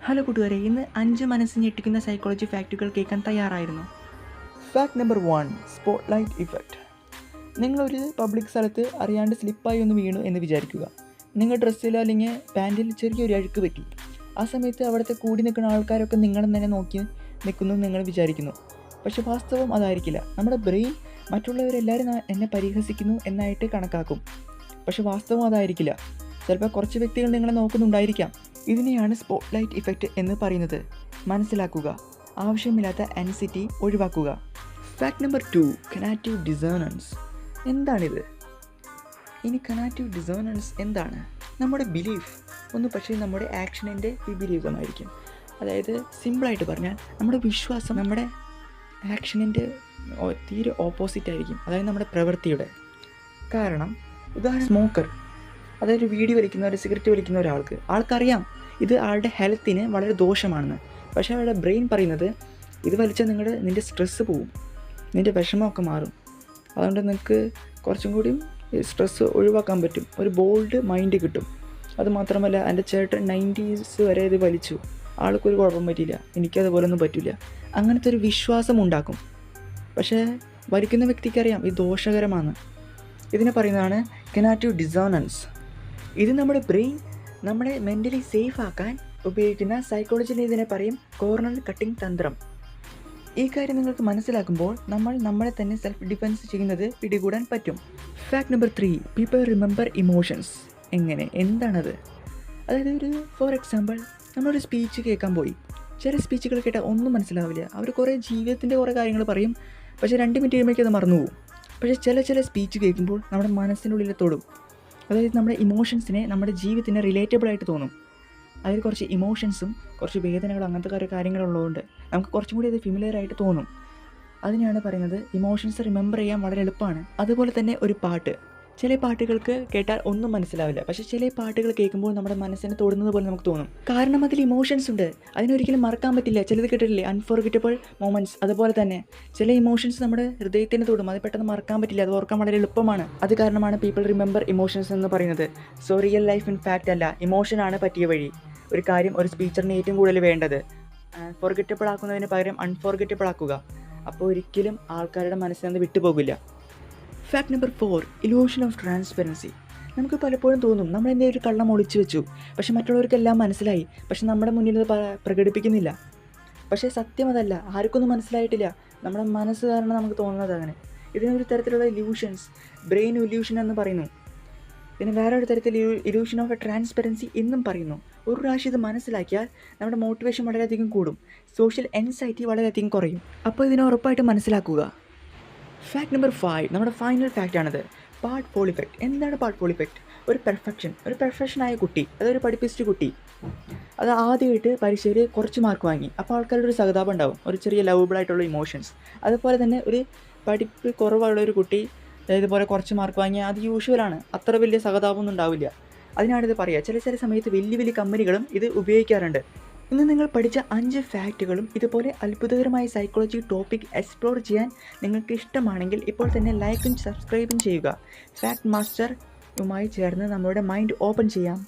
Hello കൂട്ടുകാരെ, ഇന്ന് 5 മനസ്സ് ഞെട്ടിക്കുന്ന സൈക്കോളജി ഫാക്റ്റുകൾ കേൾക്കാൻ തയ്യാറായിരുന്നു. Fact number 1, spotlight effect. നിങ്ങളൊരു പബ്ലിക് സ്ഥലത്ത് അറിയാണ്ട് സ്ലിപ്പായി ഒന്ന് വീണു എന്ന് വിചാരിക്കുക. നിങ്ങൾ ഡ്രസ്സിൽ അല്ലെങ്കിൽ പാൻറ്റിൽ ചെറിയൊരു അഴുക്ക് പറ്റി. ആ സമയത്ത് അവിടുത്തെ കൂടി നിൽക്കുന്ന ആൾക്കാരൊക്കെ നിങ്ങളെ തന്നെ നോക്കി നിൽക്കുന്നു നിങ്ങൾ വിചാരിക്കുന്നു. പക്ഷേ വാസ്തവം അതായിരിക്കില്ല. നമ്മുടെ ബ്രെയിൻ മറ്റുള്ളവരെല്ലാവരും എന്നെ പരിഹസിക്കുന്നു എന്നായിട്ട് കണക്കാക്കും. പക്ഷേ വാസ്തവം അതായിരിക്കില്ല. ചിലപ്പോൾ കുറച്ച് വ്യക്തികൾ നിങ്ങളെ നോക്കുന്നുണ്ടായിരിക്കാം. ഇതിനെയാണ് സ്പോട്ട്ലൈറ്റ് ഇഫക്റ്റ് എന്ന് പറയുന്നത്. മനസ്സിലാക്കുക. ആവശ്യമില്ലാത്ത ആൻസിറ്റി ഒഴിവാക്കുക. Fact number 2, cognitive dissonance. എന്താണിത്? ഇനി കനാറ്റീവ് ഡിസോണൻസ് എന്താണ്? നമ്മുടെ ബിലീഫ് പക്ഷേ നമ്മുടെ ആക്ഷനിൻ്റെ വിപരീതമായിരിക്കും. അതായത് സിമ്പിളായിട്ട് പറഞ്ഞാൽ നമ്മുടെ വിശ്വാസം നമ്മുടെ ആക്ഷനിൻ്റെ തീരെ ഓപ്പോസിറ്റ് ആയിരിക്കും. അതായത് നമ്മുടെ പ്രവൃത്തിയുടെ. കാരണം ഉദാഹരണം, സ്മോക്കർ, അതായത് വീഡിയോ വലിക്കുന്ന ഒരു സിഗരറ്റ് വലിക്കുന്ന ആൾക്കറിയാം ഇത് ആളുടെ ഹെൽത്തിന് വളരെ ദോഷമാണെന്ന്. പക്ഷേ അവരുടെ ബ്രെയിൻ പറയുന്നത് ഇത് വലിച്ചാൽ നിൻ്റെ സ്ട്രെസ്സ് പോവും, നിൻ്റെ വിഷമമൊക്കെ മാറും, അതുകൊണ്ട് നിങ്ങൾക്ക് കുറച്ചും കൂടി സ്ട്രെസ്സ് ഒഴിവാക്കാൻ പറ്റും, ഒരു ബോൾഡ് മൈൻഡ് കിട്ടും. അതുമാത്രമല്ല, എൻ്റെ ചേട്ടൻ 90s വരെ ഇത് വലിച്ചു, ആൾക്കൊരു കുഴപ്പം പറ്റിയില്ല, എനിക്കതുപോലൊന്നും പറ്റില്ല, അങ്ങനത്തെ ഒരു വിശ്വാസം ഉണ്ടാക്കും. പക്ഷേ വലിക്കുന്ന വ്യക്തിക്കറിയാം ഇത് ദോഷകരമാണ്. ഇതിനെ പറയുന്നതാണ് കനാറ്റീവ് ഡിസോണൻസ്. ഇത് നമ്മുടെ ബ്രെയിൻ നമ്മളെ മെൻ്റലി സേഫ് ആക്കാൻ ഉപയോഗിക്കുന്ന സൈക്കോളജിയിൽ ഇതിനെ പറയും കോർണർ കട്ടിംഗ് തന്ത്രം. ഈ കാര്യം നിങ്ങൾക്ക് മനസ്സിലാക്കുമ്പോൾ നമ്മളെ തന്നെ സെൽഫ് ഡിഫെൻസ് ചെയ്യുന്നത് പിടികൂടാൻ പറ്റും. Fact number 3, people remember emotions. എന്താണത്? അതായത് ഫോർ എക്സാമ്പിൾ, നമ്മളൊരു സ്പീച്ച് കേൾക്കാൻ പോയി. ചില സ്പീച്ചുകൾ കേട്ടാൽ ഒന്നും മനസ്സിലാവില്ല. അവർ കുറേ ജീവിതത്തിൻ്റെ കുറേ കാര്യങ്ങൾ പറയും, പക്ഷേ 2 മിനിറ്റ് കഴിയുമ്പോഴേക്കും അത് മറന്നുപോകും. പക്ഷേ ചില സ്പീച്ച് കേൾക്കുമ്പോൾ നമ്മുടെ മനസ്സിനുള്ളിൽ തൊടും. അതായത് നമ്മുടെ ഇമോഷൻസിനെ നമ്മുടെ ജീവിതത്തിന് റിലേറ്റബിളായിട്ട് തോന്നും. അതായത് കുറച്ച് ഇമോഷൻസും കുറച്ച് വേദനകളും അങ്ങനത്തെ കുറേ കാര്യങ്ങളുള്ളതുകൊണ്ട് നമുക്ക് കുറച്ചും കൂടി അത് ഫെമിലിയറായിട്ട് തോന്നും. അതിനാണ് പറയുന്നത് ഇമോഷൻസ് റിമെമ്പർ ചെയ്യാൻ വളരെ എളുപ്പമാണ്. അതുപോലെ തന്നെ ഒരു പാട്ട്, ചില പാട്ടുകൾക്ക് കേട്ടാൽ ഒന്നും മനസ്സിലാവില്ല, പക്ഷേ ചില പാട്ടുകൾ കേൾക്കുമ്പോൾ നമ്മുടെ മനസ്സിനെ തൊടുന്നത് പോലെ നമുക്ക് തോന്നും. കാരണം അതിൽ ഇമോഷൻസ് ഉണ്ട്, അതിനൊരിക്കലും മറക്കാൻ പറ്റില്ല. ചിലത് കേട്ടിട്ടില്ലേ, അൺഫോർഗറ്റബിൾ മൊമെൻറ്റ്സ്. അതുപോലെ തന്നെ ചില ഇമോഷൻസ് നമ്മുടെ ഹൃദയത്തിന് തൊടും, അത് പെട്ടെന്ന് മറക്കാൻ പറ്റില്ല, അത് ഓർക്കാൻ വളരെ എളുപ്പമാണ്. അത് കാരണമാണ് പീപ്പിൾ റിമെമ്പർ ഇമോഷൻസ് എന്ന് പറയുന്നത്. So real life in fact അല്ല, ഇമോഷനാണ് പറ്റിയ വഴി. ഒരു കാര്യം ഒരു സ്പീച്ചറിന് ഏറ്റവും കൂടുതൽ വേണ്ടത് ഫോർഗറ്റബിൾ ആക്കുന്നതിന് പകരം അൺഫോർഗറ്റബിൾ ആക്കുക. അപ്പോൾ ഒരിക്കലും ആൾക്കാരുടെ മനസ്സിൽ നിന്ന് വിട്ടുപോകില്ല. Fact number 4, illusion of transparency. നമുക്ക് പലപ്പോഴും തോന്നും നമ്മൾ എന്തെങ്കിലും ഒരു കള്ളം ഒളിച്ചു വെച്ചു, പക്ഷെ മറ്റുള്ളവർക്കെല്ലാം മനസ്സിലായി, പക്ഷെ നമ്മുടെ മുന്നിൽ അത് പ്രകടിപ്പിക്കുന്നില്ല. പക്ഷേ സത്യം അതല്ല, ആർക്കൊന്നും മനസ്സിലായിട്ടില്ല, നമ്മുടെ മനസ്സ് കാരണം നമുക്ക് തോന്നുന്നത് അങ്ങനെ. ഇതിനൊരു തരത്തിലുള്ള ഇലൂഷൻസ്, ബ്രെയിൻ ഇലൂഷൻ എന്ന് പറയുന്നു. പിന്നെ വേറൊരു തരത്തിൽ ഇലൂഷൻ ഓഫ് എ ട്രാൻസ്പെറൻസി എന്നും പറയുന്നു. ഒരു പ്രാവശ്യം ഇത് മനസ്സിലാക്കിയാൽ നമ്മുടെ മോട്ടിവേഷൻ വളരെയധികം കൂടും, സോഷ്യൽ എൻസൈറ്റി വളരെയധികം കുറയും. അപ്പോൾ ഇതിനെ ഉറപ്പായിട്ട് മനസ്സിലാക്കുക. ഫാക്ട് നമ്പർ 5, നമ്മുടെ ഫൈനൽ ഫാക്റ്റാണിത്, പാർട്ട് ഫോൾ ഇഫക്റ്റ്. എന്താണ് പാർട്ട് ഫോൾ ഇഫക്റ്റ്? ഒരു പെർഫെക്ഷനായ കുട്ടി, അതൊരു പഠിപ്പിച്ച കുട്ടി, അത് ആദ്യമായിട്ട് പരീക്ഷയിൽ കുറച്ച് മാർക്ക് വാങ്ങി. അപ്പോൾ ആൾക്കാരുടെ ഒരു സഹതാപം ഉണ്ടാവും, ഒരു ചെറിയ ലവബിളായിട്ടുള്ള ഇമോഷൻസ്. അതുപോലെ തന്നെ ഒരു പഠിപ്പ് കുറവുള്ള ഒരു കുട്ടി ഇതുപോലെ കുറച്ച് മാർക്ക് വാങ്ങിയാൽ അത് യൂഷ്വലാണ്, അത്ര വലിയ സഹതാപമൊന്നും ഉണ്ടാവില്ല. അതിനാണിത് പറയുക. ചില സമയത്ത് വലിയ കമ്പനികളും ഇത് ഉപയോഗിക്കാറുണ്ട്. ഇന്ന് നിങ്ങൾ പഠിച്ച 5 ഫാക്റ്റുകളും ഇതുപോലെ അത്ഭുതകരമായ സൈക്കോളജി ടോപ്പിക് എക്സ്പ്ലോർ ചെയ്യാൻ നിങ്ങൾക്ക് ഇഷ്ടമാണെങ്കിൽ ഇപ്പോൾ തന്നെ ലൈക്കും സബ്സ്ക്രൈബും ചെയ്യുക. ഫാക്ട് മാസ്റ്ററുമായി ചേർന്ന് നമ്മുടെ മൈൻഡ് ഓപ്പൺ ചെയ്യാം.